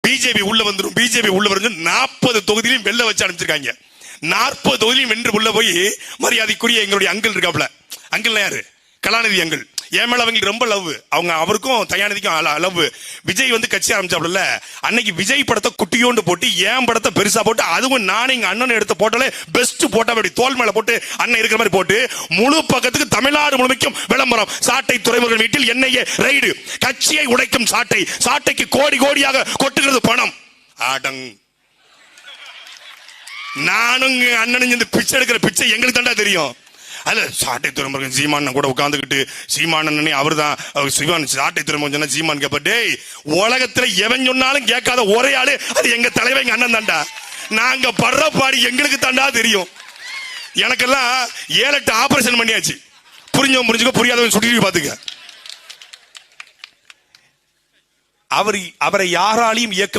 BJP உள்ள வந்துடும், BJP உள்ள வரும் 40 தொகுதியிலும் வெள்ள வச்சு அனுப்பிச்சிருக்காங்க. 40 தொகுதியிலும் வென்று உள்ள போய் மரியாதைக்குரிய எங்களுடைய அங்கிள் இருக்காப்ல, அங்கிள் யாரு, கலாநிதி அங்கிள், என் மேல அவங்களுக்கு ரொம்ப லவ், அவங்க அவருக்கும் தயாநிதிக்கும் லவ். விஜய் வந்து கட்சி ஆரம்பிச்சாப்ல, அன்னைக்கு விஜய் படத்தை குட்டியோண்டு போட்டு என் படத்தை பெருசா போட்டு, அதுவும் நானே எங்க அண்ணன் எடுத்த போட்டாலே பெஸ்ட் போட்டா அப்படி தோல் மேல போட்டு அண்ணன் இருக்கிற மாதிரி போட்டு முழு பக்கத்துக்கு தமிழ்நாடு முழுமைக்கும் விளம்பரம். சாட்டை துறைமுருகன் வீட்டில் என்ஐஏ ரைடு, கட்சியை உடைக்கும் சாட்டை, சாட்டைக்கு கோடி கோடியாக கொட்டுகிறது பணம். ஆடங் நானும் அண்ணனும் இந்த பிச்சை எடுக்கிற பிச்சை எங்களுக்கு தாண்டா தெரியும். அல்ல சாட்டை துறைமுருகன் சீமான் கூட உட்காந்துக்கிட்டு சீமான் அவர் தான் சிவான் சாட்டை துறைமுருகன் சொன்னா சீமான் கேப்ப, டேய் உலகத்துல எவன் சொன்னாலும் கேட்காத ஒரே ஆளு அது எங்க தலைவர் எங்க அண்ணன் தாண்டா. நாங்க படுற பாடி எங்களுக்கு தாண்டா தெரியும். எனக்கெல்லாம் 7-8 ஆபரேஷன் பண்ணியாச்சு. புரிஞ்சவன் புரிஞ்சுக்க, புரியாதவன் சுட்டி பாத்துக்க. அவரை யாராலையும் இயக்க